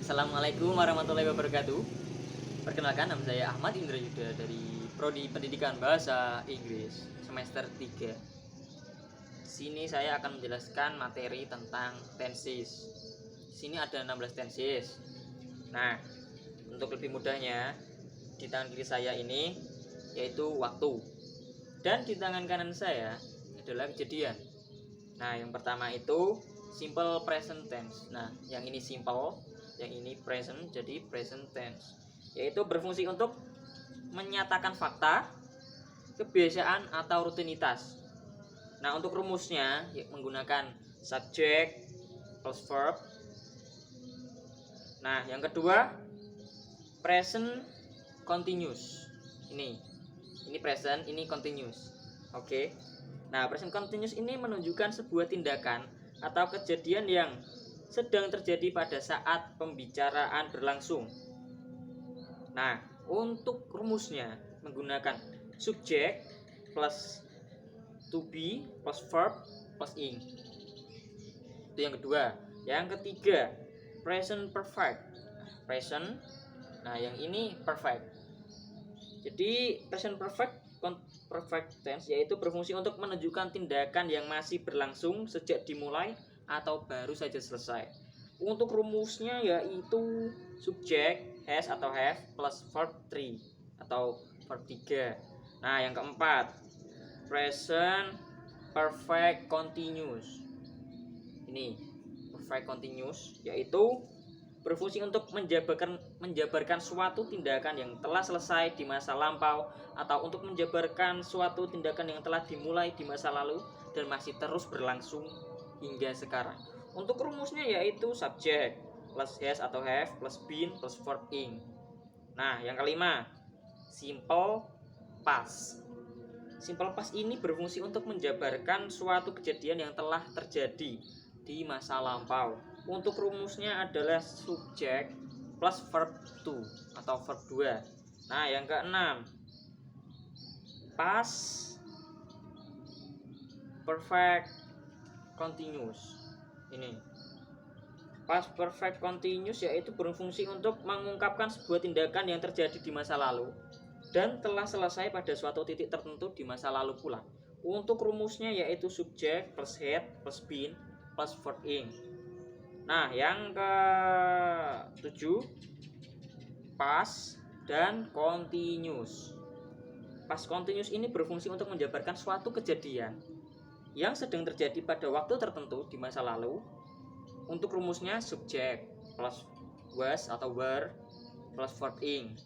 Assalamualaikum warahmatullahi wabarakatuh. Perkenalkan, nama saya Ahmad Indra Yuda dari Prodi Pendidikan Bahasa Inggris semester 3. Di sini saya akan menjelaskan materi tentang tenses. Di sini ada 16 tenses. Nah, untuk lebih mudahnya, di tangan kiri saya ini yaitu waktu, dan di tangan kanan saya adalah kejadian. Nah, yang pertama itu simple present tense. Nah, yang ini simple, yang ini present, jadi present tense, yaitu berfungsi untuk menyatakan fakta, kebiasaan atau rutinitas. Nah, untuk rumusnya menggunakan subject plus verb. Nah, yang kedua present continuous. Ini present, ini continuous. Oke. Nah, present continuous ini menunjukkan sebuah tindakan atau kejadian yang sedang terjadi pada saat pembicaraan berlangsung. Nah, untuk rumusnya menggunakan subject plus to be plus verb plus ing. Itu yang kedua. Yang ketiga, present perfect. Present. Nah, yang ini perfect. Jadi present perfect tense yaitu berfungsi untuk menunjukkan tindakan yang masih berlangsung sejak dimulai atau baru saja selesai. Untuk rumusnya yaitu subject has atau have plus verb 3 atau verb 3. Nah, yang keempat, present perfect continuous. Ini perfect continuous yaitu berfungsi untuk menjabarkan suatu tindakan yang telah selesai di masa lampau atau untuk menjabarkan suatu tindakan yang telah dimulai di masa lalu dan masih terus berlangsung hingga sekarang. Untuk rumusnya yaitu subject plus has atau have plus been plus verb ing. Nah, yang kelima, simple past. Simple past ini berfungsi untuk menjabarkan suatu kejadian yang telah terjadi di masa lampau. Untuk rumusnya adalah subject plus verb to atau verb 2. Nah, yang keenam, past perfect continuous. Ini past perfect continuous yaitu berfungsi untuk mengungkapkan sebuah tindakan yang terjadi di masa lalu dan telah selesai pada suatu titik tertentu di masa lalu pula. Untuk rumusnya yaitu subject plus had plus been plus verb ing. Nah, yang ke-7, past dan continuous. Past continuous ini berfungsi untuk menjabarkan suatu kejadian yang sedang terjadi pada waktu tertentu di masa lalu. Untuk rumusnya subject plus was atau were plus verb ing.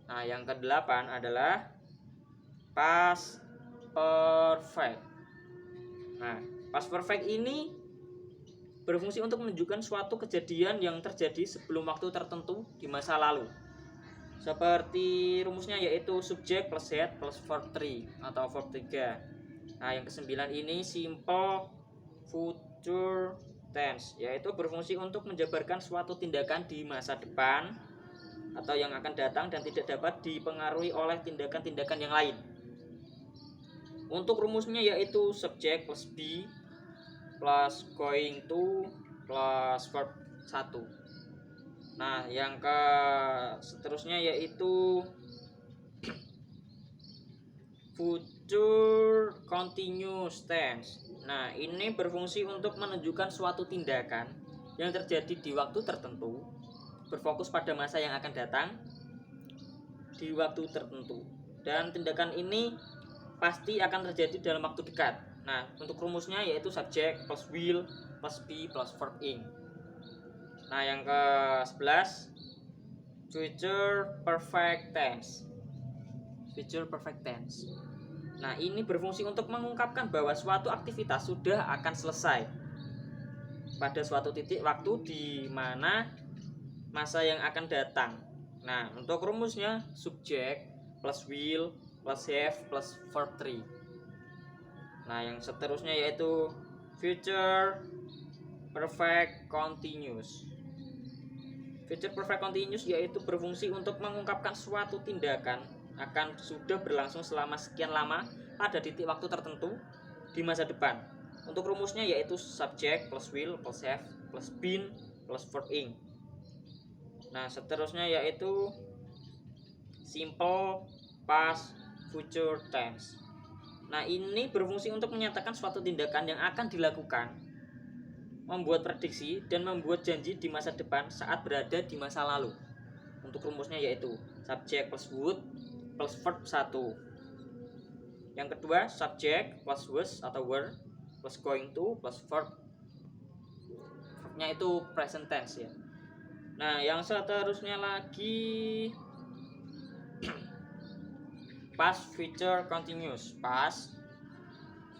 Nah, yang ke-8 adalah past perfect. Nah, past perfect ini berfungsi untuk menunjukkan suatu kejadian yang terjadi sebelum waktu tertentu di masa lalu. Seperti rumusnya yaitu subject plus had plus verb 3 atau verb 3. Nah, yang ke-9 ini simple future tense, yaitu berfungsi untuk menjabarkan suatu tindakan di masa depan atau yang akan datang dan tidak dapat dipengaruhi oleh tindakan-tindakan yang lain. Untuk rumusnya yaitu subject plus be plus going to plus verb 1. Nah, yang ke seterusnya yaitu future continuous tense. Nah, ini berfungsi untuk menunjukkan suatu tindakan yang terjadi di waktu tertentu, berfokus pada masa yang akan datang di waktu tertentu, dan tindakan ini pasti akan terjadi dalam waktu dekat. Nah, untuk rumusnya yaitu subject plus will plus be plus verb ing. Nah, yang ke-11 future perfect tense. Future perfect tense. Nah, ini berfungsi untuk mengungkapkan bahwa suatu aktivitas sudah akan selesai pada suatu titik waktu di mana masa yang akan datang. Nah, untuk rumusnya subject plus will plus have plus verb 3. Nah, yang seterusnya yaitu future perfect continuous. Future perfect continuous yaitu berfungsi untuk mengungkapkan suatu tindakan akan sudah berlangsung selama sekian lama pada titik waktu tertentu di masa depan. Untuk rumusnya yaitu subject plus will plus have plus been plus verb ing. Nah, seterusnya yaitu simple past future tense. Nah, ini berfungsi untuk menyatakan suatu tindakan yang akan dilakukan, membuat prediksi dan membuat janji di masa depan saat berada di masa lalu. Untuk rumusnya yaitu subject plus would plus verb 1. Yang kedua, subject plus was atau were plus going to plus verb. Verbnya itu present tense ya. Nah, yang seterusnya lagi past future continuous. Past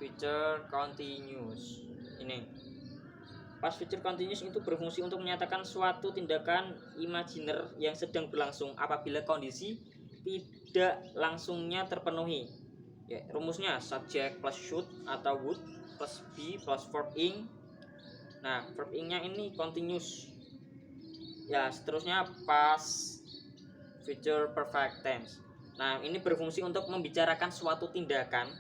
future continuous. Ini past future continuous itu berfungsi untuk menyatakan suatu tindakan imajiner yang sedang berlangsung apabila kondisi tidak langsungnya terpenuhi. Ya, rumusnya subject plus should atau would plus be plus verb ing. Nah, verb ing-nya ini continuous. Ya, seterusnya past future perfect tense. Nah, ini berfungsi untuk membicarakan suatu tindakan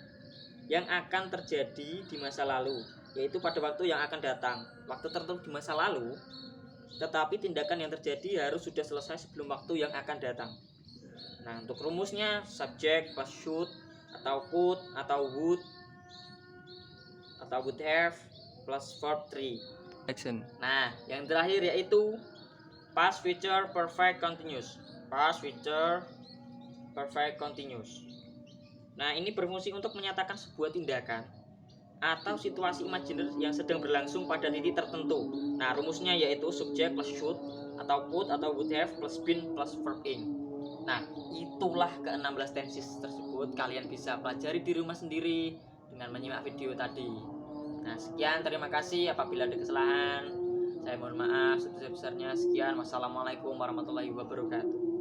yang akan terjadi di masa lalu, yaitu pada waktu yang akan datang. Waktu tertentu di masa lalu, tetapi tindakan yang terjadi harus sudah selesai sebelum waktu yang akan datang. Nah, untuk rumusnya subject plus should atau could atau would have plus verb 3. Action. Nah, yang terakhir yaitu past future perfect continuous. Past future perfect continuous. Nah, ini berfungsi untuk menyatakan sebuah tindakan atau situasi imajiner yang sedang berlangsung pada titik tertentu. Nah, rumusnya yaitu subject plus should atau could atau would have plus been plus verb ing. Nah, itulah ke-16 tenses tersebut. Kalian bisa pelajari di rumah sendiri dengan menyimak video tadi. Nah, sekian, terima kasih. Apabila ada kesalahan, saya mohon maaf sebesar-besarnya. Sekian, wassalamualaikum warahmatullahi wabarakatuh.